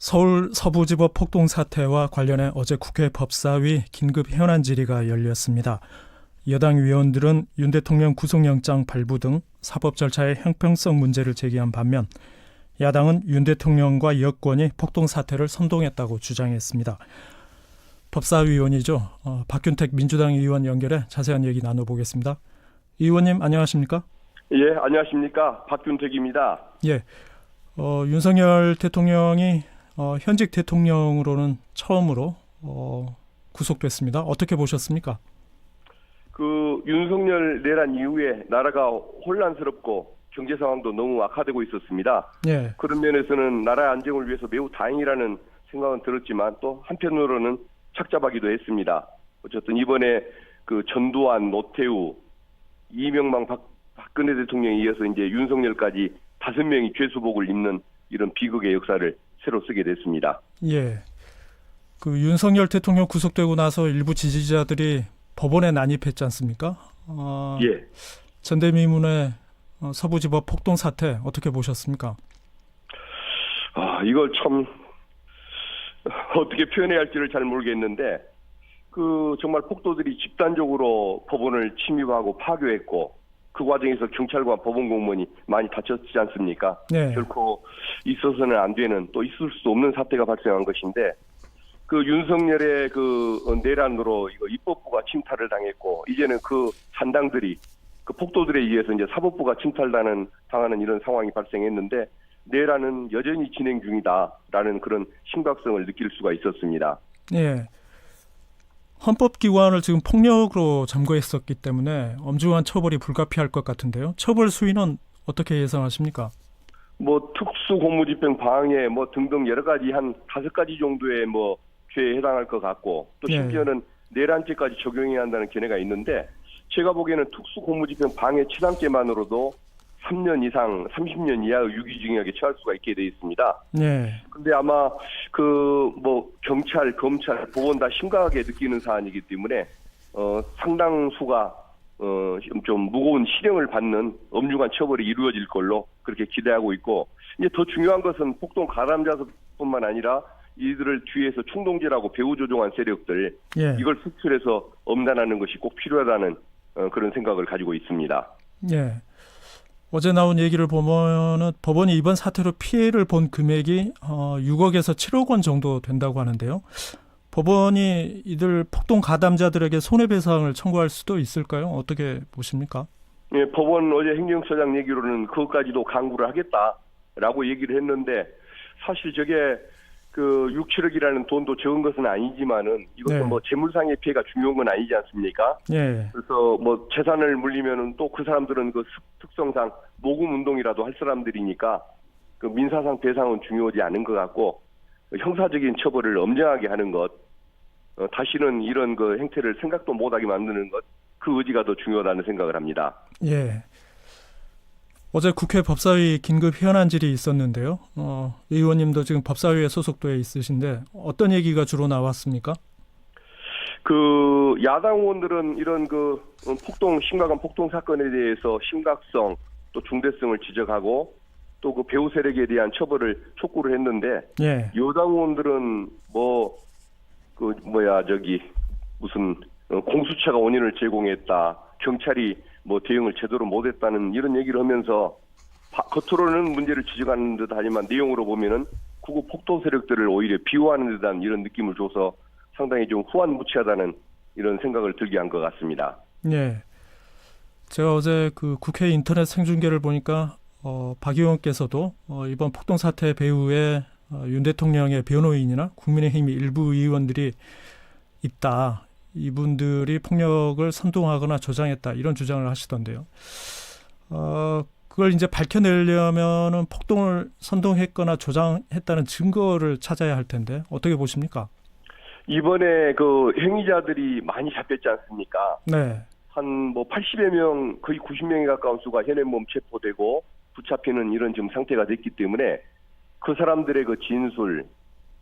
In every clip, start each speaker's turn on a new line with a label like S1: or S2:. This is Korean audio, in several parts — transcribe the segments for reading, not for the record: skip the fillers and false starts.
S1: 서울 서부지법 폭동 사태와 관련해 어제 국회 법사위 긴급 현안 질의가 열렸습니다. 여당 위원들은 윤 대통령 구속영장 발부 등 사법 절차의 형평성 문제를 제기한 반면 야당은 윤 대통령과 여권이 폭동 사태를 선동했다고 주장했습니다. 법사위원이죠. 박균택 민주당 의원 연결해 자세한 얘기 나눠보겠습니다. 의원님 안녕하십니까?
S2: 예, 안녕하십니까. 박균택입니다.
S1: 예, 윤석열 대통령이 현직 대통령으로는 처음으로 구속됐습니다. 어떻게 보셨습니까?
S2: 그 윤석열 내란 이후에 나라가 혼란스럽고 경제 상황도 너무 악화되고 있었습니다.
S1: 예.
S2: 그런 면에서는 나라의 안정을 위해서 매우 다행이라는 생각은 들었지만 또 한편으로는 착잡하기도 했습니다. 어쨌든 이번에 그 전두환, 노태우, 이명박, 박근혜 대통령에 이어서 이제 윤석열까지 5명이 죄수복을 입는 이런 비극의 역사를 새로 쓰게 됐습니다.
S1: 예. 그 윤석열 대통령 구속되고 나서 일부 지지자들이 법원에 난입했지 않습니까?
S2: 예.
S1: 전대미문의 서부지법 폭동 사태 어떻게 보셨습니까?
S2: 이걸 참 어떻게 표현해야 할지를 잘 모르겠는데 그 정말 폭도들이 집단적으로 법원을 침입하고 파괴했고 그 과정에서 경찰과 법원 공무원이 많이 다쳤지 않습니까?
S1: 네.
S2: 결코 있어서는 안 되는 또 있을 수 없는 사태가 발생한 것인데 그 윤석열의 그 내란으로 이거 입법부가 침탈을 당했고 이제는 그 잔당들이 그 폭도들에 의해서 이제 사법부가 당하는 이런 상황이 발생했는데 내란은 여전히 진행 중이다라는 그런 심각성을 느낄 수가 있었습니다.
S1: 예. 헌법기관을 지금 폭력으로 점거했었기 때문에 엄중한 처벌이 불가피할 것 같은데요. 처벌 수위는 어떻게 예상하십니까?
S2: 뭐 특수공무집행 방해 뭐 등등 여러 가지 한 5가지 정도의 뭐 죄에 해당할 것 같고 또 심지어는 내란죄까지 적용해야 한다는 견해가 있는데 제가 보기에는 특수공무집행 방해 7단죄만으로도 3년 이상 30년 이하의 유기징역에 처할 수가 있게 돼 있습니다.
S1: 네.
S2: 근데 아마 그 뭐 경찰, 검찰, 법원 다 심각하게 느끼는 사안이기 때문에 상당수가 좀 무거운 실형을 받는 엄중한 처벌이 이루어질 걸로 그렇게 기대하고 있고 이제 더 중요한 것은 폭동 가담자뿐만 아니라 이들을 뒤에서 충동질하고 배후 조종한 세력들 이걸 색출해서 엄단하는 것이 꼭 필요하다는 그런 생각을 가지고 있습니다.
S1: 예. 어제 나온 얘기를 보면은 법원이 이번 사태로 피해를 본 금액이 6억에서 7억 원 정도 된다고 하는데요. 법원이 이들 폭동 가담자들에게 손해배상을 청구할 수도 있을까요? 어떻게 보십니까?
S2: 예, 법원 어제 행정처장 얘기로는 그것까지도 강구를 하겠다라고 얘기를 했는데 사실 저게 그 6, 7억이라는 돈도 적은 것은 아니지만은 이것도 뭐 재물상의 피해가 중요한 건 아니지 않습니까?
S1: 예.
S2: 그래서 뭐 재산을 물리면은 또 그 사람들은 그 특성상 모금 운동이라도 할 사람들이니까 그 민사상 배상은 중요하지 않은 것 같고 형사적인 처벌을 엄정하게 하는 것, 다시는 이런 그 행태를 생각도 못하게 만드는 것, 그 의지가 더 중요하다는 생각을 합니다.
S1: 예. 어제 국회 법사위 긴급 현안 질의 있었는데요. 의원님도 지금 법사위에 소속돼 있으신데 어떤 얘기가 주로 나왔습니까?
S2: 그 야당 의원들은 이런 그 심각한 폭동 사건에 대해서 심각성 또 중대성을 지적하고 또 그 배후 세력에 대한 처벌을 촉구를 했는데 여당 의원들은 무슨 공수처가 원인을 제공했다, 경찰이 뭐 대응을 제대로 못했다는 이런 얘기를 하면서 겉으로는 문제를 지적하는 듯 하지만 내용으로 보면은 구구 폭도 세력들을 오히려 비호하는 듯한 이런 느낌을 줘서 상당히 좀 후한무치하다는 이런 생각을 들게 한 것 같습니다.
S1: 네. 제가 어제 그 국회 인터넷 생중계를 보니까 박 의원께서도 이번 폭동 사태 배후에 윤 대통령의 변호인이나 국민의힘 일부 의원들이 있다. 이분들이 폭력을 선동하거나 조장했다. 이런 주장을 하시던데요. 그걸 이제 밝혀내려면은 폭동을 선동했거나 조장했다는 증거를 찾아야 할 텐데 어떻게 보십니까?
S2: 이번에 그 행위자들이 많이 잡혔지 않습니까?
S1: 네.
S2: 한 뭐 80여 명, 거의 90명에 가까운 수가 현행범 체포되고 붙잡히는 이런 지금 상태가 됐기 때문에 그 사람들의 그 진술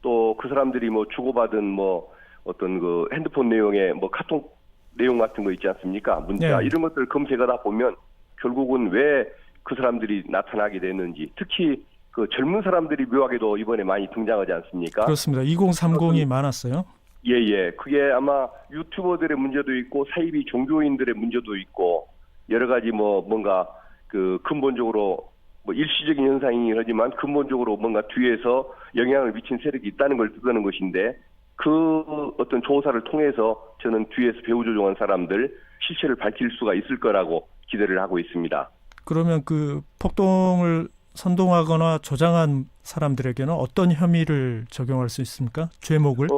S2: 또 그 사람들이 뭐 주고받은 뭐 어떤 그 핸드폰 내용에 뭐 카톡 내용 같은 거 있지 않습니까? 문자 이런 것들 검색하다 보면 결국은 왜 그 사람들이 나타나게 됐는지 특히 그 젊은 사람들이 묘하게도 이번에 많이 등장하지 않습니까?
S1: 그렇습니다. 2030이 많았어요.
S2: 예. 그게 아마 유튜버들의 문제도 있고 사이비 종교인들의 문제도 있고 여러 가지 뭔가 그 근본적으로 일시적인 현상이긴 하지만 근본적으로 뭔가 뒤에서 영향을 미친 세력이 있다는 걸 뜻하는 것인데 그 어떤 조사를 통해서 저는 뒤에서 배후 조종한 사람들 실체를 밝힐 수가 있을 거라고 기대를 하고 있습니다.
S1: 그러면 그 폭동을 선동하거나 조장한 사람들에게는 어떤 혐의를 적용할 수 있습니까? 죄목을?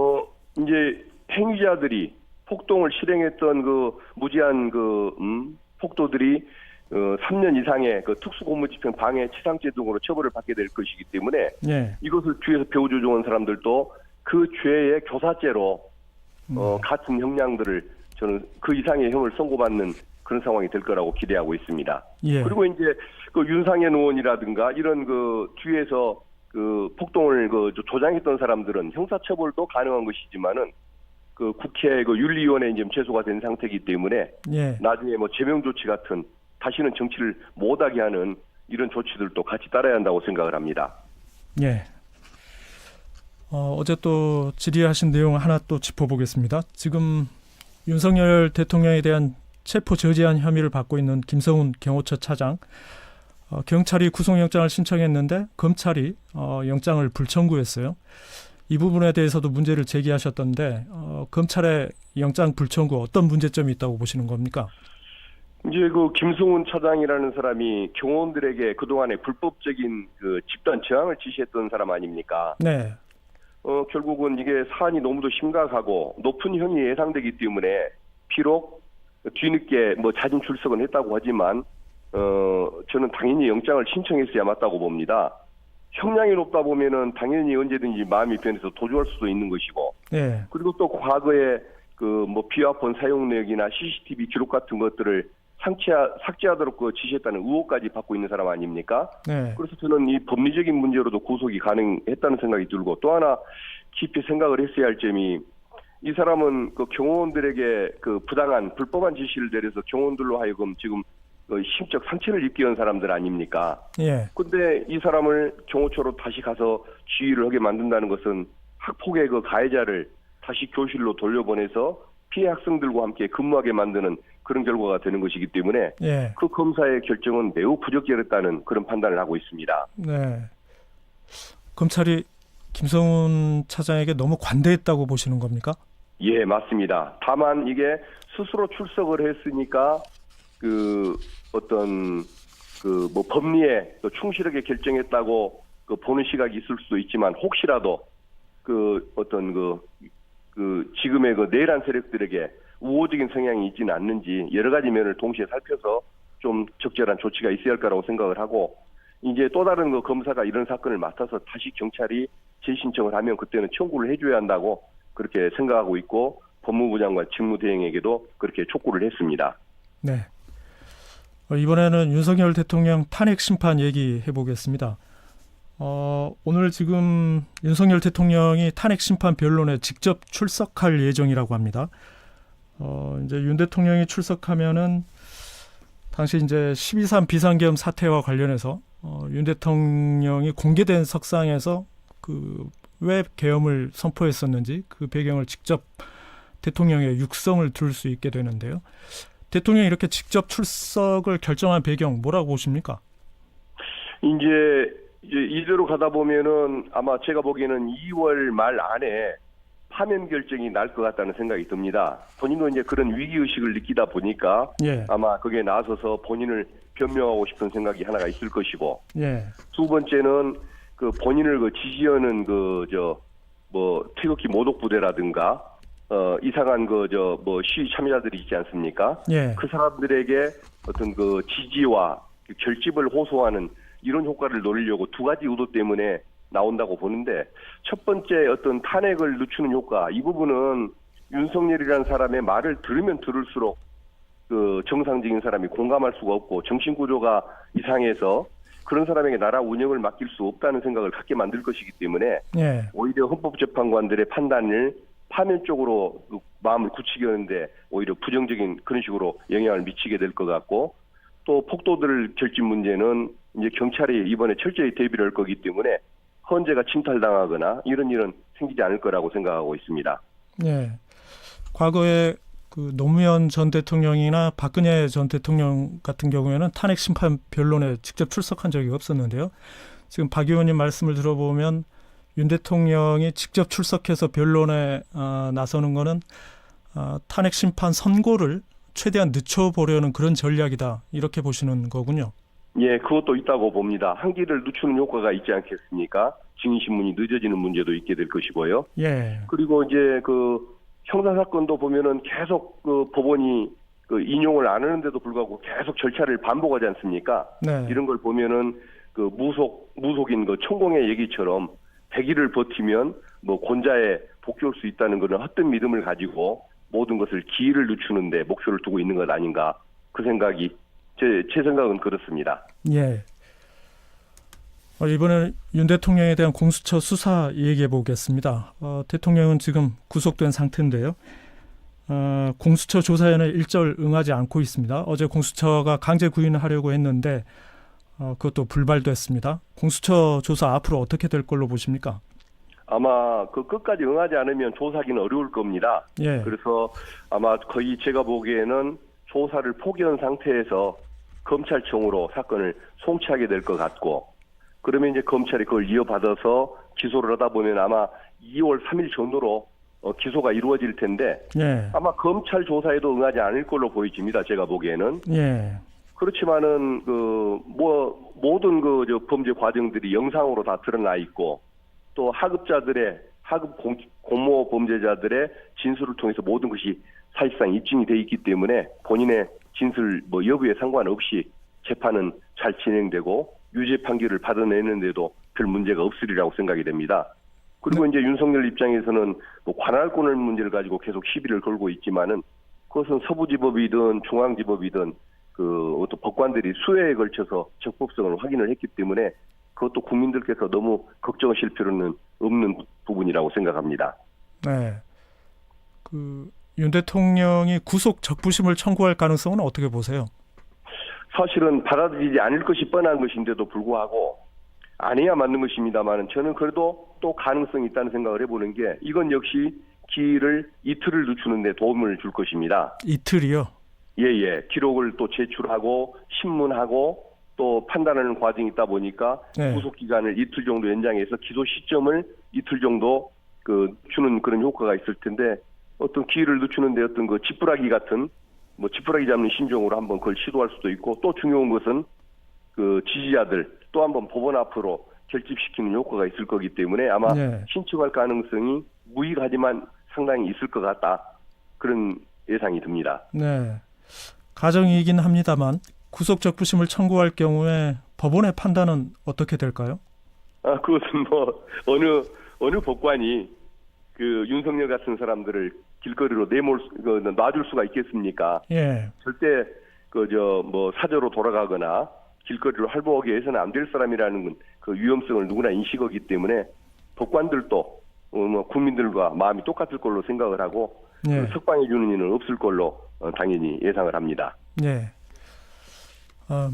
S2: 이제 행위자들이 폭동을 실행했던 그 무지한 폭도들이 3년 이상의 그 특수공무집행 방해, 치상죄 등으로 처벌을 받게 될 것이기 때문에
S1: 예.
S2: 이것을 뒤에서 배후 조종한 사람들도 그 죄의 교사죄로 같은 형량들을 저는 그 이상의 형을 선고받는 그런 상황이 될 거라고 기대하고 있습니다.
S1: 예.
S2: 그리고 이제 그 윤상현 의원이라든가 이런 그 뒤에서 그 폭동을 그 조장했던 사람들은 형사처벌도 가능한 것이지만은 그 국회 그 윤리위원회에 지금 제소가 된 상태이기 때문에
S1: 예.
S2: 나중에 제명 조치 같은 다시는 정치를 못하게 하는 이런 조치들도 같이 따라야 한다고 생각을 합니다.
S1: 예. 어제 또 질의하신 내용 하나 또 짚어보겠습니다. 지금 윤석열 대통령에 대한 체포 저지한 혐의를 받고 있는 김성훈 경호처 차장, 경찰이 구속영장을 신청했는데 검찰이 영장을 불청구했어요. 이 부분에 대해서도 문제를 제기하셨던데 검찰의 영장 불청구 어떤 문제점이 있다고 보시는 겁니까?
S2: 이제 그 김성훈 차장이라는 사람이 경호원들에게 그동안의 불법적인 그 집단 저항을 지시했던 사람 아닙니까?
S1: 네.
S2: 결국은 이게 사안이 너무도 심각하고 높은 형이 예상되기 때문에 비록 뒤늦게 자진 출석은 했다고 하지만 저는 당연히 영장을 신청했어야 맞다고 봅니다. 형량이 높다 보면은 당연히 언제든지 마음이 변해서 도주할 수도 있는 것이고,
S1: 네.
S2: 그리고 또 과거에 비화폰 사용 내역이나 CCTV 기록 같은 것들을 삭제하도록 지시했다는 의혹까지 받고 있는 사람 아닙니까?
S1: 네.
S2: 그래서 저는 이 법리적인 문제로도 구속이 가능했다는 생각이 들고, 또 하나 깊이 생각을 했어야 할 점이, 이 사람은 그 경호원들에게 그 부당한 불법한 지시를 내려서 경호원들로 하여금 지금 심적 상처를 입게 한 사람들 아닙니까?
S1: 예.
S2: 근데 이 사람을 경호처로 다시 가서 지휘를 하게 만든다는 것은 학폭의 그 가해자를 다시 교실로 돌려보내서 피해 학생들과 함께 근무하게 만드는 그런 결과가 되는 것이기 때문에
S1: 예.
S2: 그 검사의 결정은 매우 부적절했다는 그런 판단을 하고 있습니다.
S1: 네. 검찰이 김성훈 차장에게 너무 관대했다고 보시는 겁니까?
S2: 예, 맞습니다. 다만 이게 스스로 출석을 했으니까 법리에 충실하게 결정했다고 보는 시각이 있을 수도 있지만, 혹시라도 지금의 내란 세력들에게 우호적인 성향이 있지는 않는지 여러 가지 면을 동시에 살펴서 좀 적절한 조치가 있어야 할 거라고 생각을 하고, 이제 또 다른 검사가 이런 사건을 맡아서 다시 경찰이 재신청을 하면 그때는 청구를 해줘야 한다고 그렇게 생각하고 있고, 법무부 장관 직무대행에게도 그렇게 촉구를 했습니다.
S1: 네. 이번에는 윤석열 대통령 탄핵 심판 얘기해 보겠습니다. 오늘 지금 윤석열 대통령이 탄핵 심판 변론에 직접 출석할 예정이라고 합니다. 이제 윤 대통령이 출석하면은 당시 이제 12.3 비상계엄 사태와 관련해서 윤 대통령이 공개된 석상에서 왜 계엄을 선포했었는지 그 배경을 직접 대통령의 육성을 들을 수 있게 되는데요. 대통령이 이렇게 직접 출석을 결정한 배경 뭐라고 보십니까?
S2: 이제 이대로 가다 보면은 아마 제가 보기에는 2월 말 안에 파면 결정이 날 것 같다는 생각이 듭니다. 본인도 이제 그런 위기의식을 느끼다 보니까
S1: 예.
S2: 아마 거기에 나서서 본인을 변명하고 싶은 생각이 하나가 있을 것이고,
S1: 예.
S2: 두 번째는 본인을 지지하는 태극기 모독부대라든가 이상한 시위 참여자들이 있지 않습니까?
S1: 예.
S2: 그 사람들에게 어떤 지지와 결집을 호소하는 이런 효과를 노리려고 두 가지 의도 때문에 나온다고 보는데, 첫 번째 어떤 탄핵을 늦추는 효과, 이 부분은 윤석열이라는 사람의 말을 들으면 들을수록 정상적인 사람이 공감할 수가 없고 정신구조가 이상해서 그런 사람에게 나라 운영을 맡길 수 없다는 생각을 갖게 만들 것이기 때문에
S1: 예.
S2: 오히려 헌법재판관들의 판단을 파면 쪽으로 마음을 굳히게 하는데 오히려 부정적인 그런 식으로 영향을 미치게 될 것 같고, 또 폭도들 결집 문제는 이제 경찰이 이번에 철저히 대비를 할 거기 때문에 헌재가 침탈당하거나 이런 일은 생기지 않을 거라고 생각하고 있습니다.
S1: 예. 과거에 그 노무현 전 대통령이나 박근혜 전 대통령 같은 경우에는 탄핵 심판 변론에 직접 출석한 적이 없었는데요. 지금 박 의원님 말씀을 들어보면 윤 대통령이 직접 출석해서 변론에 나서는 거는 탄핵 심판 선고를 최대한 늦춰보려는 그런 전략이다, 이렇게 보시는 거군요.
S2: 예, 그것도 있다고 봅니다. 한기를 늦추는 효과가 있지 않겠습니까? 증인신문이 늦어지는 문제도 있게 될 것이고요.
S1: 예.
S2: 그리고 이제 그 형사사건도 보면은 계속 그 법원이 그 인용을 안 하는데도 불구하고 계속 절차를 반복하지 않습니까?
S1: 네.
S2: 이런 걸 보면은 그 무속인 그 천공의 얘기처럼 100일을 버티면 뭐 곤자에 복귀할 수 있다는 그런 헛된 믿음을 가지고 모든 것을 기일을 늦추는데 목표를 두고 있는 것 아닌가, 그 생각이 제 생각은 그렇습니다.
S1: 예. 이번에 윤 대통령에 대한 공수처 수사 얘기해 보겠습니다. 대통령은 지금 구속된 상태인데요. 공수처 조사에는 일절 응하지 않고 있습니다. 어제 공수처가 강제 구인하려고 했는데 그것도 불발됐습니다. 공수처 조사 앞으로 어떻게 될 걸로 보십니까?
S2: 아마 그 끝까지 응하지 않으면 조사하기는 어려울 겁니다.
S1: 예.
S2: 그래서 아마 거의 제가 보기에는 조사를 포기한 상태에서 검찰청으로 사건을 송치하게 될 것 같고, 그러면 이제 검찰이 그걸 이어받아서 기소를 하다 보면 아마 2월 3일 전후로 기소가 이루어질 텐데,
S1: 예.
S2: 아마 검찰 조사에도 응하지 않을 걸로 보여집니다. 제가 보기에는.
S1: 예.
S2: 그렇지만은 모든 저 범죄 과정들이 영상으로 다 드러나 있고, 또 하급 공모 범죄자들의 진술을 통해서 모든 것이 사실상 입증이 돼 있기 때문에 본인의 진술 여부에 상관없이 재판은 잘 진행되고 유죄 판결을 받아내는데도 별 문제가 없으리라고 생각이 됩니다. 그리고 이제 윤석열 입장에서는 관할권을 문제를 가지고 계속 시비를 걸고 있지만은, 그것은 서부지법이든 중앙지법이든 어떤 법관들이 수회에 걸쳐서 적법성을 확인을 했기 때문에 그것도 국민들께서 너무 걱정하실 필요는 없는 부분이라고 생각합니다.
S1: 네. 윤 대통령이 구속 적부심을 청구할 가능성은 어떻게 보세요?
S2: 사실은 받아들이지 않을 것이 뻔한 것인데도 불구하고 아니야 맞는 것입니다만, 저는 그래도 또 가능성이 있다는 생각을 해보는 게, 이건 역시 기일을 이틀을 늦추는 데 도움을 줄 것입니다.
S1: 이틀이요?
S2: 예. 기록을 또 제출하고 신문하고 또 판단하는 과정이 있다 보니까
S1: 네.
S2: 구속 기간을 이틀 정도 연장해서 기소 시점을 이틀 정도 주는 그런 효과가 있을 텐데, 어떤 기일을 늦추는데 어떤 지푸라기 같은 지푸라기 잡는 심정으로 한번 그걸 시도할 수도 있고, 또 중요한 것은 지지자들 또 한번 법원 앞으로 결집시키는 효과가 있을 거기 때문에 아마
S1: 네.
S2: 신청할 가능성이 무의하지만 상당히 있을 것 같다, 그런 예상이 듭니다.
S1: 네. 가정이긴 합니다만 구속 적부심을 청구할 경우에 법원의 판단은 어떻게 될까요?
S2: 그것은 어느 법관이 윤석열 같은 사람들을 길거리로 놔줄 수가 있겠습니까?
S1: 예.
S2: 절대 사저로 돌아가거나 길거리로 활보하게 해서는 안 될 사람이라는 그 위험성을 누구나 인식하기 때문에 법관들도 국민들과 마음이 똑같을 걸로 생각을 하고,
S1: 예.
S2: 석방해 주는 일은 없을 걸로 당연히 예상을 합니다.
S1: 예.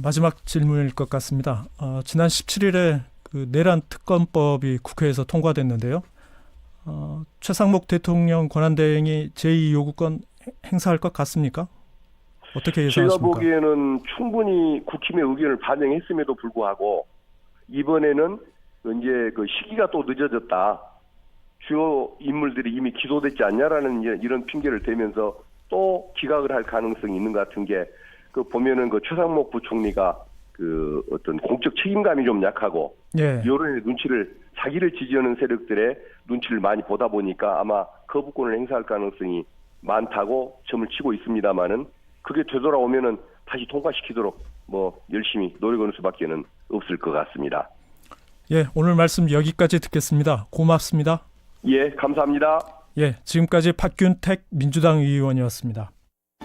S1: 마지막 질문일 것 같습니다. 지난 17일에 내란 특검법이 국회에서 통과됐는데요. 최상목 대통령 권한대행이 제2 요구권 행사할 것 같습니까? 어떻게 예상하십니까?
S2: 제가 보기에는 충분히 국힘의 의견을 반영했음에도 불구하고 이번에는 이제 시기가 또 늦어졌다, 주요 인물들이 이미 기소됐지 않냐라는 이런 핑계를 대면서 또 기각을 할 가능성이 있는 것 같은 게, 보면은 최상목 부총리가 어떤 공적 책임감이 좀 약하고,
S1: 예.
S2: 여론의 자기를 지지하는 세력들의 눈치를 많이 보다 보니까 아마 거부권을 행사할 가능성이 많다고 점을 치고 있습니다만은, 그게 되돌아오면은 다시 통과시키도록 열심히 노력하는 수밖에는 없을 것 같습니다.
S1: 예, 오늘 말씀 여기까지 듣겠습니다. 고맙습니다.
S2: 예, 감사합니다.
S1: 예, 지금까지 박균택 민주당 의원이었습니다.